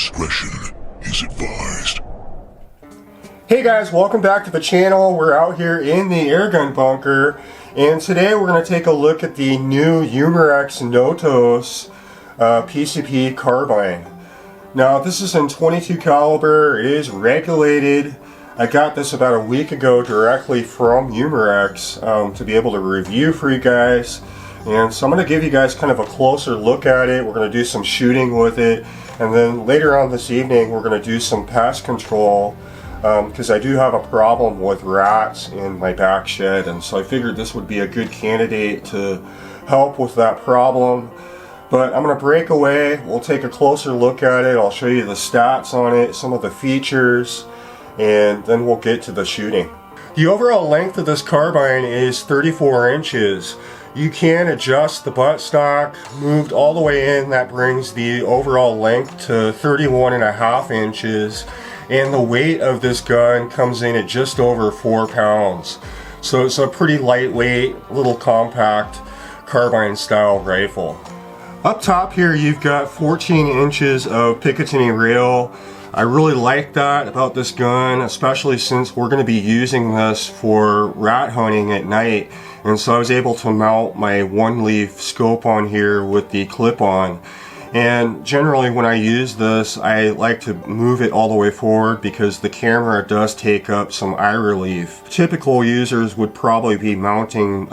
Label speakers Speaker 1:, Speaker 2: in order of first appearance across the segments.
Speaker 1: discretion is advised.
Speaker 2: Hey guys, welcome back to the channel. We're out here in the airgun bunker, and today we're going to take a look at the new Umarex Notos PCP carbine. Now this is in 22 caliber. It is regulated. I got this about a week ago directly from Umarex to be able to review for you guys. And so I'm going to give you guys kind of a closer look at it. We're going to do some shooting with it, and then later on this evening we're going to do some pest control. Because I do have a problem with rats in my back shed, and so I figured this would be a good candidate to help with that problem. But I'm going to break away, we'll take a closer look at it, I'll show you the stats on it, some of the features, and then we'll get to the shooting. The overall length of this carbine is 34 inches. You can adjust the buttstock, moved all the way in, that brings the overall length to 31.5 inches. And the weight of this gun comes in at just over 4 pounds. So it's a pretty lightweight, little compact carbine style rifle. Up top here you've got 14 inches of Picatinny rail. I really like that about this gun, especially since we're going to be using this for rat hunting at night. And so I was able to mount my one leaf scope on here with the clip on. And generally when I use this, I like to move it all the way forward because the camera does take up some eye relief. Typical users would probably be mounting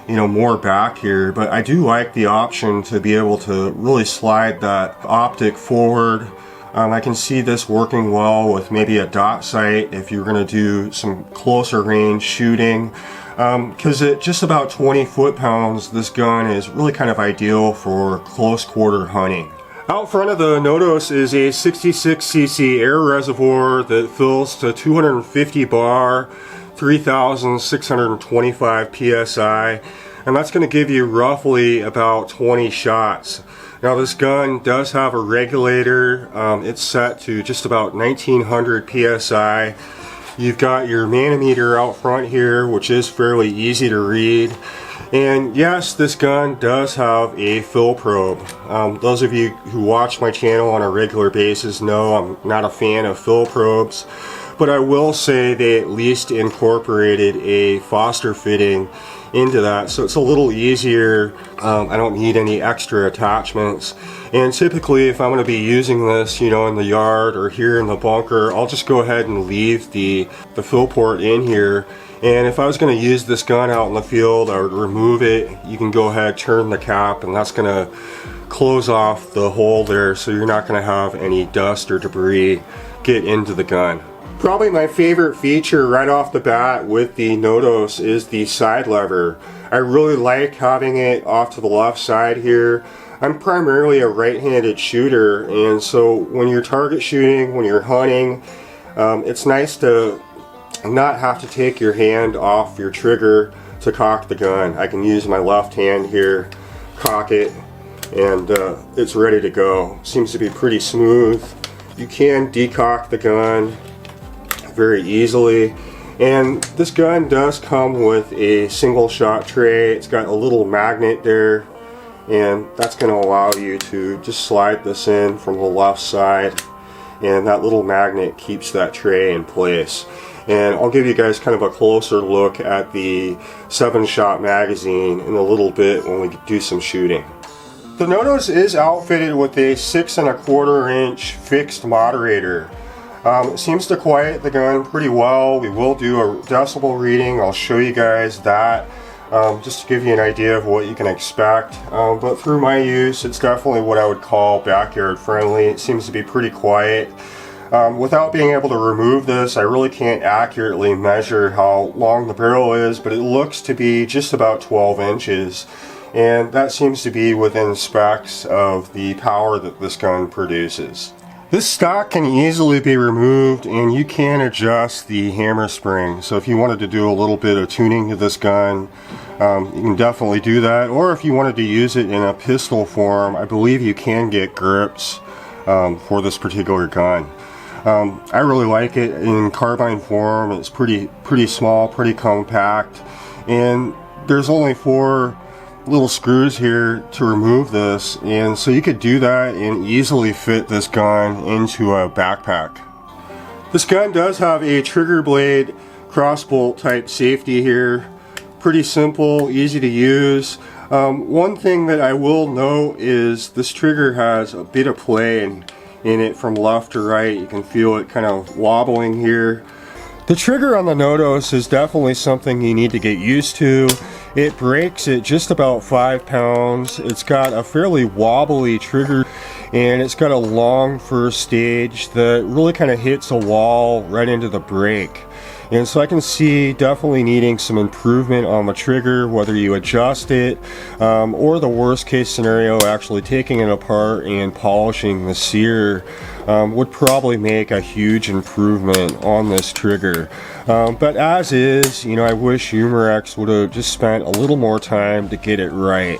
Speaker 2: more back here, but I do like the option to be able to really slide that optic forward. I can see this working well with maybe a dot sight if you're going to do some closer range shooting. Because at just about 20 foot-pounds, this gun is really kind of ideal for close quarter hunting. Out front of the Notos is a 66cc air reservoir that fills to 250 bar, 3,625 psi, and that's going to give you roughly about 20 shots. Now this gun does have a regulator. It's set to just about 1900 psi. You've got your manometer out front here, which is fairly easy to read. And yes, this gun does have a fill probe. Those of you who watch my channel on a regular basis know I'm not a fan of fill probes, but I will say they at least incorporated a Foster fitting into that, so it's a little easier. I don't need any extra attachments, and typically if I'm going to be using this in the yard or here in the bunker, I'll just go ahead and leave the fill port in here. And if I was going to use this gun out in the field, I would remove it. You can go ahead, turn the cap, and that's going to close off the hole there, so you're not going to have any dust or debris get into the gun. Probably my favorite feature right off the bat with the Notos is the side lever. I really like having it off to the left side here. I'm primarily a right-handed shooter, and so when you're target shooting, when you're hunting, it's nice to not have to take your hand off your trigger to cock the gun. I can use my left hand here, cock it, and it's ready to go. Seems to be pretty smooth. You can decock the gun very easily, and this gun does come with a single shot tray. It's got a little magnet there, and that's going to allow you to just slide this in from the left side, and that little magnet keeps that tray in place. And I'll give you guys kind of a closer look at the 7-shot magazine in a little bit when we do some shooting. The Notos is outfitted with a 6 1/4 inch fixed moderator. It seems to quiet the gun pretty well. We will do a decibel reading. I'll show you guys that just to give you an idea of what you can expect. But through my use, it's definitely what I would call backyard friendly. It seems to be pretty quiet. Without being able to remove this, I really can't accurately measure how long the barrel is, but it looks to be just about 12 inches. And that seems to be within specs of the power that this gun produces. This stock can easily be removed, and you can adjust the hammer spring. So if you wanted to do a little bit of tuning to this gun, you can definitely do that. Or if you wanted to use it in a pistol form, I believe you can get grips for this particular gun. I really like it in carbine form. It's pretty small, pretty compact, and there's only 4 little screws here to remove this, and so you could do that and easily fit this gun into a backpack. This gun does have a trigger blade crossbolt type safety here. Pretty simple, easy to use. One thing that I will note is this trigger has a bit of play in it from left to right. You can feel it kind of wobbling here. The trigger on the Notos is definitely something you need to get used to. It breaks at just about 5 pounds. It's got a fairly wobbly trigger, and it's got a long first stage that really kind of hits a wall right into the brake. And so I can see definitely needing some improvement on the trigger, whether you adjust it, or the worst case scenario, actually taking it apart and polishing the sear would probably make a huge improvement on this trigger. But as is, you know, I wish Umarex would have just spent a little more time to get it right.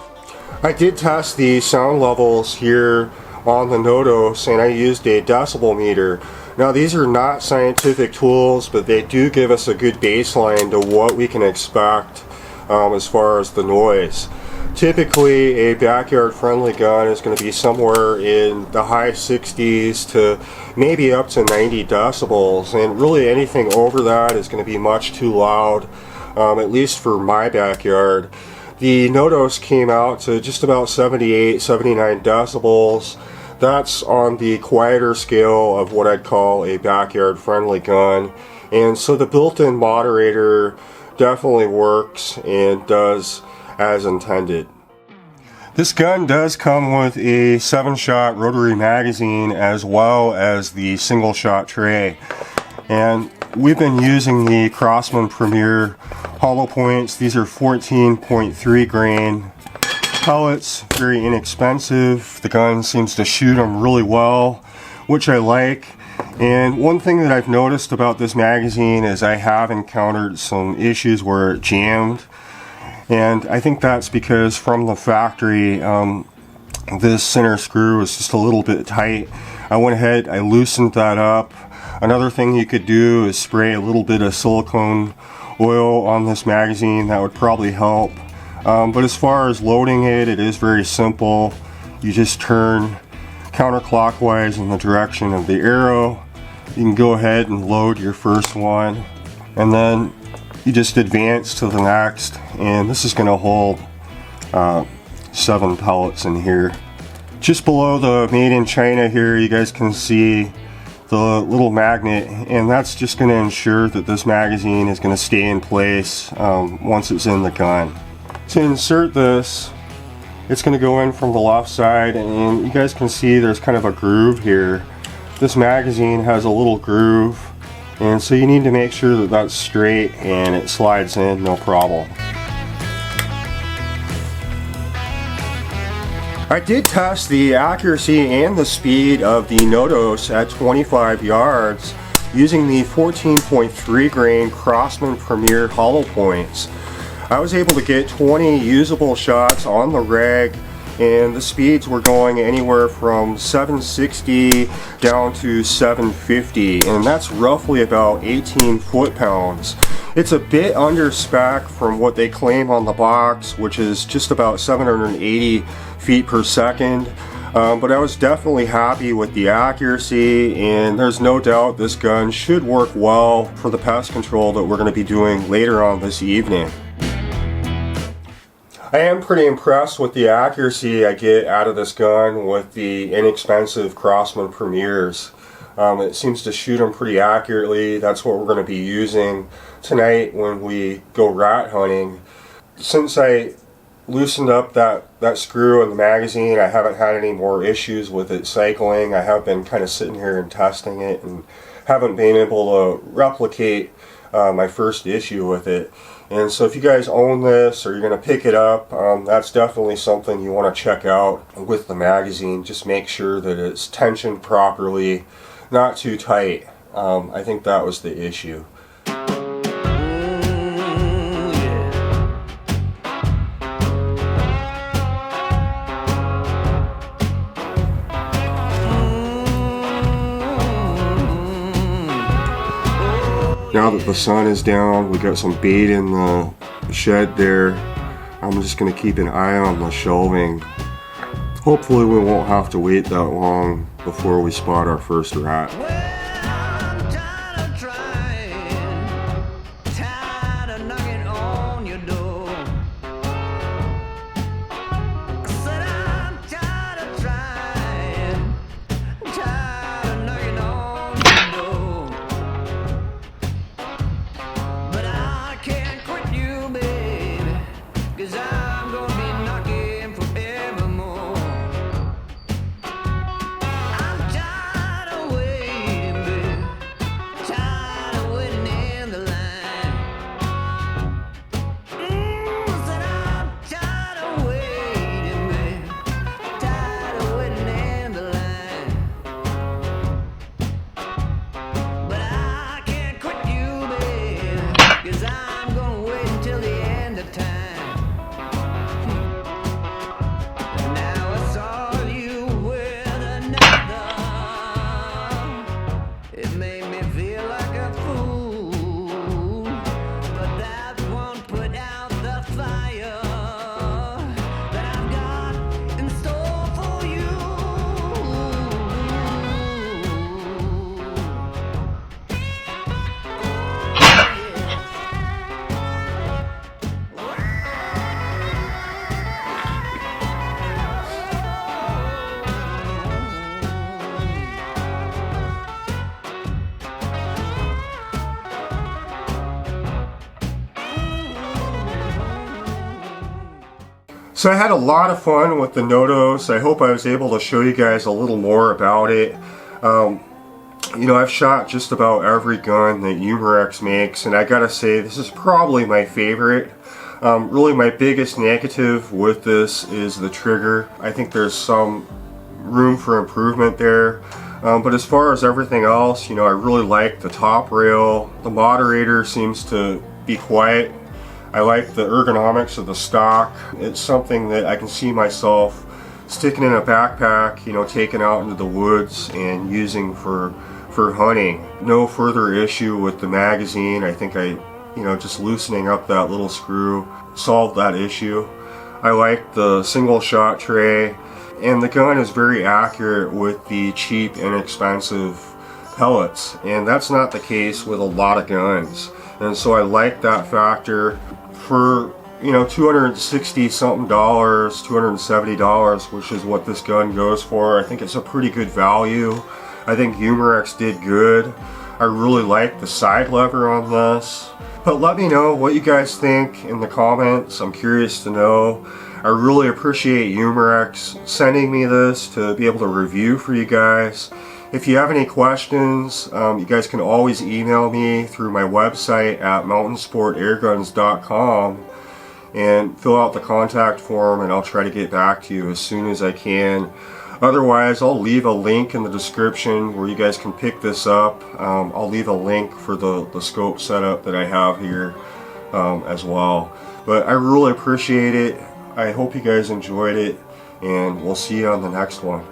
Speaker 2: I did test the sound levels here on the Notos, and I used a decibel meter. Now, these are not scientific tools, but they do give us a good baseline to what we can expect as far as the noise. Typically, a backyard friendly gun is going to be somewhere in the high 60s to maybe up to 90 decibels, and really anything over that is going to be much too loud, at least for my backyard. The Notos came out to just about 78, 79 decibels. That's on the quieter scale of what I'd call a backyard friendly gun. And so the built-in moderator definitely works and does as intended. This gun does come with a 7-shot rotary magazine as well as the single-shot tray. And we've been using the Crosman Premier hollow points. These are 14.3 grain pellets, very inexpensive. The gun seems to shoot them really well, which I like. And one thing that I've noticed about this magazine is I have encountered some issues where it jammed, and I think that's because from the factory this center screw is just a little bit tight. I went ahead, I loosened that up. Another thing you could do is spray a little bit of silicone oil on this magazine. That would probably help. But as far as loading it, it is very simple. You just turn counterclockwise in the direction of the arrow. You can go ahead and load your first one, and then you just advance to the next, and this is going to hold 7 pellets in here. Just below the Made in China here, you guys can see the little magnet, and that's just going to ensure that this magazine is going to stay in place once it's in the gun. To insert this, it's going to go in from the left side, and you guys can see there's kind of a groove here. This magazine has a little groove, and so you need to make sure that that's straight and it slides in no problem. I did test the accuracy and the speed of the Notos at 25 yards using the 14.3 grain Crosman Premier hollow points. I was able to get 20 usable shots on the reg, and the speeds were going anywhere from 760 down to 750, and that's roughly about 18 foot-pounds. It's a bit under spec from what they claim on the box, which is just about 780 feet per second. But I was definitely happy with the accuracy, and there's no doubt this gun should work well for the pest control that we're going to be doing later on this evening. I am pretty impressed with the accuracy I get out of this gun with the inexpensive Crosman Premiers. It seems to shoot them pretty accurately. That's what we're going to be using tonight when we go rat hunting. Since I loosened up that screw in the magazine, I haven't had any more issues with it cycling. I have been kind of sitting here and testing it and haven't been able to replicate my first issue with it. And so if you guys own this or you're going to pick it up, that's definitely something you want to check out with the magazine. Just make sure that it's tensioned properly, not too tight. I think that was the issue. Now that the sun is down, we got some bait in the shed there. I'm just going to keep an eye on the shelving. Hopefully we won't have to wait that long before we spot our first rat. So I had a lot of fun with the Notos. I hope I was able to show you guys a little more about it. You know, I've shot just about every gun that Umarex makes, and I gotta say, this is probably my favorite. Really my biggest negative with this is the trigger. I think there's some room for improvement there. But as far as everything else, you know, I really like the top rail. The moderator seems to be quiet. I like the ergonomics of the stock. It's something that I can see myself sticking in a backpack, you know, taking out into the woods and using for hunting. No further issue with the magazine. I think you know, just loosening up that little screw solved that issue. I like the single shot tray, and the gun is very accurate with the cheap, inexpensive pellets, and that's not the case with a lot of guns. And so I like that factor. For, you know, $260 something, $270, which is what this gun goes for, I think it's a pretty good value. I think Umarex did good. I really like the side lever on this. But let me know what you guys think in the comments. I'm curious to know. I really appreciate Umarex sending me this to be able to review for you guys. If you have any questions, you guys can always email me through my website at mountainsportairguns.com and fill out the contact form, and I'll try to get back to you as soon as I can. Otherwise, I'll leave a link in the description where you guys can pick this up. I'll leave a link for the scope setup that I have here as well. But I really appreciate it. I hope you guys enjoyed it, and we'll see you on the next one.